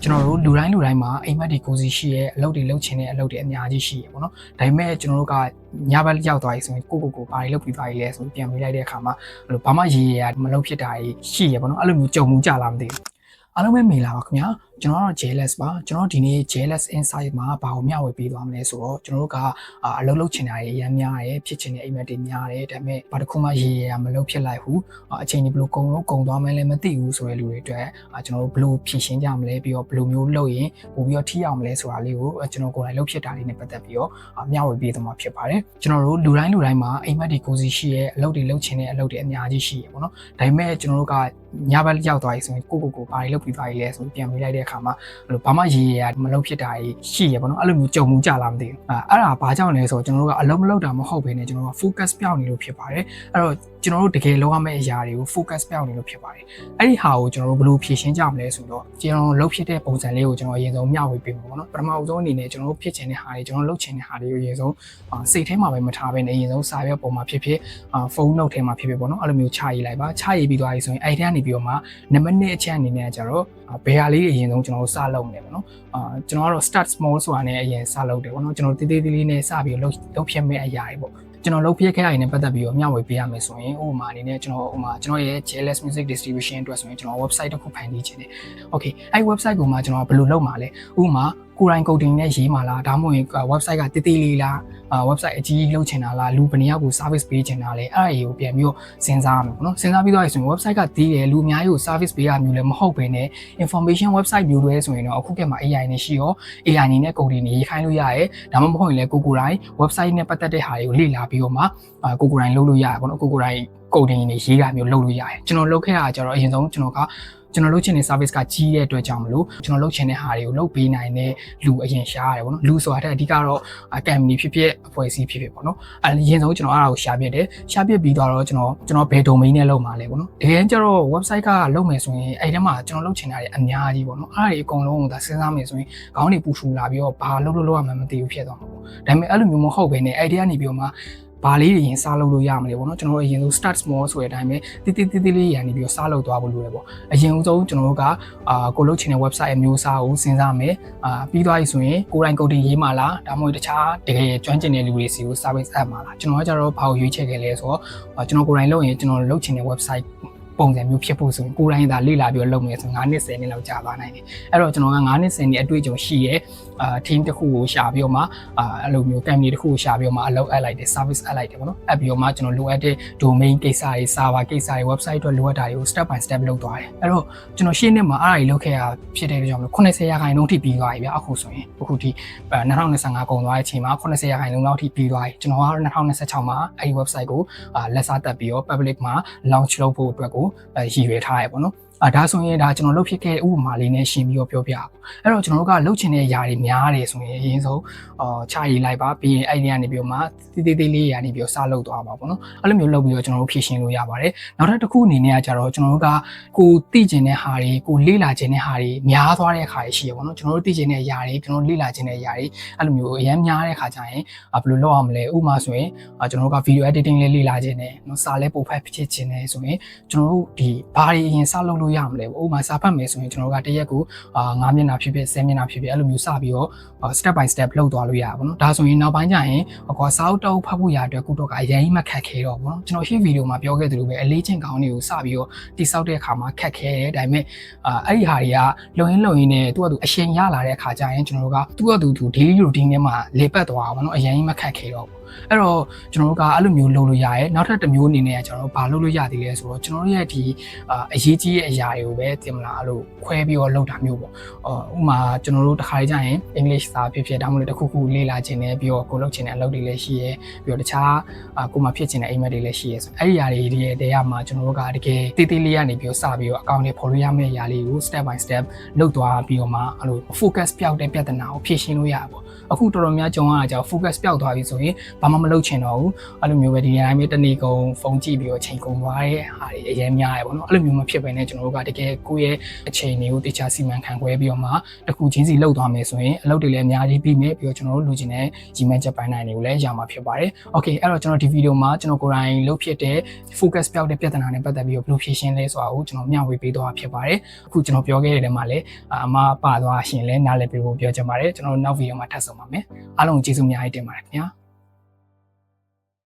ကျွန်တော်တို့လူတိုင်းမှာအိမ်မက်တွေကိုစီရှိရဲ့အလုပ်တွေလုပ်ချင်တဲ့အလုပ်တွေအများကြီးရှိရပေါ့နော်ဒါပေမဲ့ကျွန်တော်တို့ကညဘက်ရောက်သွားပြီဆိုရင်ကိုဘာတွေလုပ်ပြီးသွားပြီလဲဆိုပြန်ပြီးလိုက်တဲ့အခါမှာအဲ့လိုဘာမှရေရမလုပ်ဖြစ်တာရှိရပေါ့နော်အဲ့လိုမျိုးကြုံမှုကြလားမသိဘူးအားလုံးပဲမေးလာပါခင်ဗျာကျွန်တော်တို့ JLS ပါကျွန်တော်ဒီနေ့ JLS Insight မှာဘာကိုမျှဝေပေးသွားမလဲဆိုတော့ကျွန်တော်တို့ကအလုပ်လုပ်ချင်တာတွေအများများတယ်ဖြစ်ချင်တဲ့အိမ်မက်တွေများတယ်ဒါပေမဲ့ဘာတစ်ခုမှရေရမလုပ်ဖြစ်လိုက်ဘူးအချိန်ကြီးဘယ်လိုကုန်သွားမလဲမသိဘူးဆိုတဲ့လူတွေအတွက်ကျွန်တော်တို့ဘယ်လိုဖြည့်ရှင်းကြမလဲပြီးတော့ဘယ်လိုမျိုးလုပ်ရင်ပို့ပြီးတော့ထိအောင်မလဲဆိုတာလေးကိုကျွန်တော်ကိုယ်တိုင်လုပ်ဖြစ်တာလေးနဲ့ပတ်သက်ပြီးတော့မျှဝေပေးသွားမှာဖြစ်ပါတယ်ကျွန်တော်တို့လူတိုင်းမှာအိမ်မက်တွေကိုစီရှိရဲ့အလုပ်တွေလုပ်ချင်တဲ့အလုပ်တွေအများကြီးရှိရပေါ့နော်ဒါပေမဲ့ကျွန်တော်တို့ကညဘက်ရောက်သွားပြီဆိုရင်ကိုဘာတွေလုပ်ပြီးသွားပြီလဲဆိုပြန်ပြီးလိုက်တဲ့အခါမှာအဲ့လိုဘာမှရေရမလုပ်ဖြစ်တာရှိရပေါ့နော်အဲ့လိုမျိုးကြုံမှုကြလားမသိဘူးအဲ့ဒါဘာကြောင့်လဲဆိုတော့ကျွန်တော်တို့ကအလုံးမလုပ်တာမဟုတ်ဘဲနဲ့ကျွန်တော်တို့က focus ပြောင်းနေလို့ဖြစ်ပါတယ်အဲ့တော့ကျွန်တော်တို့တကယ်လုပ်ရမယ့်အရာတွေကို focus ပြောင်းနေလို့ဖြစ်ပါတယ်အဲ့ဒီဟာကိုကျွန်တော်တို့ဘယ်လိုဖြည့်ရှင်းကြမလဲဆိုတော့ကျွန်တော်လုပ်ဖြစ်တဲ့ပုံစံလေးကိုကျွန်တော်အရင်ဆုံးမျှဝေပေးမှာပေါ့နော်ပထမဦးဆုံးအနေနဲ့ကျွန်တော်တို့ဖြစ်ချင်တဲ့ဟာတွေကျွန်တော်လုပ်ချင်တဲ့ဟာတွေကိုအရင်ဆုံးစိတ်ထဲမှာပဲမထားဘဲနဲ့အရင်ဆုံးစာရွက်ပုံမှာဖြစ်ဖုန်းနှုတ်ထဲမှာဖြစ်ပေါ့နော်အဲ့လိုမျိုးချရေးလိုက်ပါချရေးပြီးသွားပြီဆိုရင်အဲ့ဒီကနေပြီးတော့မှနံပါတ်1အချက်အနေနဲ့ကျတော့ဘယ်ဟာလေးအရင်ဆုံးကျွန်တော်တို့စလုပ်နေပေါ့နော်ကျွန်တော်ကတော့ start small ဆိုတာနဲ့အရင်စလုပ်တယ်ပေါ့နော်ကျွန်တော်တေးသေးလေးနဲ့စပြီးလုပ်ဖြစ်မဲ့အရာတွေပေါ့ကျွန်တော်လုပ်ဖြစ်ခဲ့ရတဲ့ပတ်သက်ပြီးတော့မျှဝေပေးရမယ်ဆိုရင်ဥပမာအနေနဲ့ကျွန်တော်ရဲ့ JLS Music Distribution အတွက်ဆိုရင်ကျွန်တော် website တစ်ခုဖန်တီးခြင်းတယ် Okay အဲ့ website ကိုမှကျွန်တော်ဘယ်လိုလုပ်မှာလဲဥပမာကိုယ်တိုင် coding နဲ့ရေးမှာလားဒါမှမဟုတ် website ကတေးလေးလားwebsite အကြီးလုပ်ချင်တာလားလူဘယ်နှယောက်ကို service ပေးချင်တာလဲအဲ့ဒါကိုပြန်ပြီးတော့စဉ်းစားရမယ်ပေါ့နော်စဉ်းစားပြီးတော့ဆိုရင် website ကတည်တယ်လူအများကြီးကို service ပေးရမျိုးလည်းမဟုတ်ဘဲနဲ့ information website မျိုးတွေဆိုရင်တော့အခုကမှ AI နဲ့ရှိရော AI နဲ့ coding နဲ့ရေးခိုင်းလို့ရတယ်ဒါမှမဟုတ်ရင်လည်းကိုယ်တိုင် website နဲ့ပတ်သက်တဲ့ဟာတွေကိုလေ့လာပြီးတော့မှကိုယ်တိုင်လုပ်လို့ရတယ်ပေါ့နော်ကိုယ်တိုင် coding နဲ့ရေးတာမျိုးလုပ်လို့ရတယ်ကျွန်တော်လုပ်ခဲ့တာကြတော့အရင်ဆုံးကျွန်တော်လုပ်ချင်တဲ့ service ကကြီးတဲ့အတွက်ကြောင့်မလို့ကျွန်တော်လုပ်ချင်တဲ့ဟာတွေကိုလုပ်ပေးနိုင်တဲ့လူအရင်ရှားရတယ်ပေါ့နော်လူဆိုတာတဲ့အဓိကတော့ company ဖြစ်အဖွဲ့အစည်းဖြစ်ပေါ့နော်အရင်ဆုံးကျွန်တော်အဲ့ဒါကိုရှာပြတယ်ရှာပြပြီးတော့ကျွန်တော်ဘယ် domain နဲ့လုပ်မှာလဲပေါ့နော်တကယ်ကျတော့ website ကလုပ်မယ်ဆိုရင်အဲ့ထဲမှာကျွန်တော်လုပ်ချင်တာတွေအများကြီးပေါ့နော်အဲ့ဒါတွေအကုန်လုံးကိုဒါစဉ်းစားမယ်ဆိုရင်ခေါင်းတွေပူဆူလာပြီးတော့ဘာလုပ်ရမှန်းမသိဘူးဖြစ်သွားမှာပေါ့ဒါပေမဲ့အဲ့လိုမျိုးမဟုတ်ဘဲနဲ့အဲ့ဒီကနေပြီးတော့မှဘာလေးတွေရင်စားလုပ်လို့ရမလဲပေါ့နော်ကျွန်တော်တို့အရင်ဆုံး start small ဆိုတဲ့အတိုင်းပဲတိလေးရန်နေပြီးတော့စားလုပ်သွားဖို့လိုတယ်ပေါ့အရင်ဆုံးကျွန်တော်တို့ကကိုလုပ်ချင်တဲ့ website အမျိုးအစားကိုစဉ်းစားမယ်ပြီးသွားပြီဆိုရင်ကိုယ်တိုင် coding ရေးမှာလားဒါမှမဟုတ်တခြားတကယ်ကျွမ်းကျင်တဲ့လူတွေစီကို service app မှာလားကျွန်တော်ကကြတော့ဘာကိုရွေးချယ်ခဲ့လဲဆိုတော့ကျွန်တော်ကိုယ်တိုင်လုပ်ရင်ကျွန်တော်လုပ်ချင်တဲ့ websiteပုံစံမျိုးဖြစ်ဖို့ဆိုရင်ကိုယ်တိုင်သာလေ့လာပြီးတော့လုပ်မယ်ဆို9နှစ်10နှစ်လောက်ကြာသွားနိုင်တယ်အဲ့တော့ကျွန်တော်က9နှစ်10နှစ်အတွေ့အကြုံရှိရဲ့team တစ်ခုကိုရှာပြီးတော့မှအဲ့လိုမျိုး company တစ်ခုကိုရှာပြီးတော့မှအလုပ်အပ်လိုက်တယ် service အပ်လိုက်တယ်ပေါ့နော်အပ်ပြီးတော့မှကျွန်တော်လိုအပ်တဲ့ domain ကိစ္စတွေ server ကိစ္စတွေ website အတွက်လိုအပ်တာတွေကို step by step လုပ်သွားတယ်အဲ့တော့ကျွန်တော်ရှင်းနှစ်မှာအဲ့ဒါကြီးလုပ်ခဲ့ရဖြစ်တဲ့ကြောင့်90%ထိပြီးသွားပြီဗျအခုဆိုရင်အခုဒီ2025ကုန်သွားတဲ့အချိန်မှာ90%လောက်ထိပြီးသွားပြီကျွန်တော်ကတော့2026မှာအဲ့ဒီ website ကိုလက်စားတက်ပြီးတော့ public မှာ launch လုပ်ဖို့အတွက်ကိုရည်ရွယ်ထားရပေါ့နော်ဒါဆိုရင်ဒါကျွန်တော်လုပ်ဖြစ်ခဲ့ဥပမာလေးနဲ့ရှင်းပြီးတော့ပြောပြအောင်အဲ့တော့ကျွန်တော်တို့ကလုပ်ချင်တဲ့ຢာတွေများတယ်ဆိုရင်အရင်ဆုံးချရေးလိုက်ပါပြီးရင်အဲ့ဒီကနေပြီးတော့မှသေးလေးຢာနေပြီးတော့စလုပ်သွားပါပေါ့နော်အဲ့လိုမျိုးလုပ်ပြီးတော့ကျွန်တော်တို့ဖြည့်ရှင်းလို့ရပါတယ်နောက်ထပ်တစ်ခုအနေနဲ့ကကြတော့ကျွန်တော်တို့ကကိုသိကျင်တဲ့ဟာတွေကိုလေ့လာကျင်တဲ့ဟာတွေများသွားတဲ့အခါရှိရပေါ့နော်ကျွန်တော်တို့သိကျင်တဲ့ຢာတွေကျွန်တော်လေ့လာကျင်တဲ့ຢာတွေအဲ့လိုမျိုးအများများတဲ့အခါကျရင်ဘယ်လိုလုပ်အောင်မလဲဥပမာဆိုရင်ကျွန်တော်တို့က video editing လေးလေ့လာကျင်တယ်နော်စာလဲပို့ဖတ်ဖြစ်ကျင်တယ်ဆိုရင်ကျွန်တော်တို့ဒီဘာတွေအရင်စလုပ်လို့ရမလဲဥပမာစာဖတ်မယ်ဆိုရင်ကျွန်တော်တို့ကတရက်ကို9မျက်နှာဖြစ်ဖြစ်10မျက်နှာဖြစ်ဖြစ်အဲ့လိုမျိုးစပြီးတော့ step by step လုပ်သွားလို့ရပါဘောနော်ဒါဆိုရင်နောက်ပိုင်းကျရင်စာအုပ်တောက်ဖတ်ဖို့ရအတွက်ကုတော့ကအရင်ကြီးမှခက်ခဲတော့ဘောနော်ကျွန်တော်ရှင်းဗီဒီယိုမှာပြောခဲ့သလိုပဲအလေးချင်းကောင်းတွေကိုစပြီးတော့တိစောက်တဲ့အခါမှာခက်ခဲတယ်ဒါပေမဲ့အဲ့ဒီဟာတွေကလုံရင်းနဲ့သူ့အတူအရှင်ရလာတဲ့အခါကျရင်ကျွန်တော်တို့ကသူ့အတူ daily routine ထဲမှာလေပတ်သွားပါဘောနော်အရင်ကြီးမှခက်ခဲတော့အဲ့တော့ကျွန်တော်တို့ကအဲ့လိုမျိုးလုပ်လို့ရတယ်နောက်ထပ်တစ်မျိုးအနေနဲ့ကျွန်တော်တို့ဘာလုပ်လို့ရသေးလဲဆိုတော့ကျွန်တော်တို့ရဲ့ဒီအရေးကြီးတဲ့အရာတွေကိုပဲတင်မလားအဲ့လိုခွဲပြီးတော့လုပ်တာမျိုးပေါ့ဥပမာကျွန်တော်တို့တစ်ခါကြရင် English စာဖြစ်ဒါမှမဟုတ်တစ်ခုလေ့လာခြင်းနဲ့ပြီးတော့ကိုလုပ်ခြင်းတဲ့အလုပ်တွေလည်းရှိရဲပြီးတော့တခြားကိုမှဖြစ်ခြင်းတဲ့အိမ်မက်တွေလည်းရှိရဲဆိုအဲ့ဒီຢာတွေရဲ့တရားမှာကျွန်တော်တို့ကတကယ်တေးလေးကနေပြီးတော့စပြီးတော့အကောင့်တွေဖော်လို့ရမယ့်ຢာလေးကို step by step လုပ်သွားပြီးတော့မှအဲ့လို focus ပြောက်တဲ့ပြဿနာကိုဖြေရှင်းလို့ရပါပေါ့အခုတော်တော်များကြုံရတာကြောင့် focus ပြောက်သွားပြီဆိုရင် ဘာမှမလုပ်ချင်တော့ဘူးအဲ့လိုမျိုးပဲဒီတိုင်းပဲတနေ့ကုန်ဖုန်းကြည့်ပြီးတော့ချိန်ကုန်သွားတဲ့ဟာတွေအရင်များရပေါ့နော်အဲ့လိုမျိုးမဖြစ်ဘဲနဲ့ကျွန်တော်တို့ကတကယ်ကိုယ့်ရဲ့အချိန်တွေကိုတေချာစီမံခန့်ခွဲပြီးတော့မှတစ်ခုချင်းစီလုပ်သွားမယ်ဆိုရင်အလုပ်တွေလည်းအများကြီးပြီးမယ်ပြီးတော့ကျွန်တော်တို့လူချင်းတဲ့ကြီးမှန်းချက်ပိုင်းနိုင်တွေကိုလည်းရမှာဖြစ်ပါတယ်။ Okay အဲ့တော့ကျွန်တော်ဒီဗီဒီယိုမှာကျွန်တော်ကိုယ်တိုင်လုပ်ဖြစ်တဲ့ focus ပြောက်တဲ့ပြဿနာနဲ့ပတ်သက်ပြီးတော့ဘယ်လိုဖြေရှင်းလဲဆိုတာကိုကျွန်တော်မျှဝေပေးသွားဖြစ်ပါတယ်။အခုကျွန်တော်ပြောခဲ့တဲ့ထဲမှာလည်းအမပါသွားရှင်လည်းနားလည်ပေးဖို့ပြောချင်ပါတယ်။ကျွန်တော်နောက်ဗီဒီယိုမှာထပ်ဆုံပါမယ်။အားလုံးကျေးဇူးအများကြီးတင်ပါတယ်ခင်ဗျာ။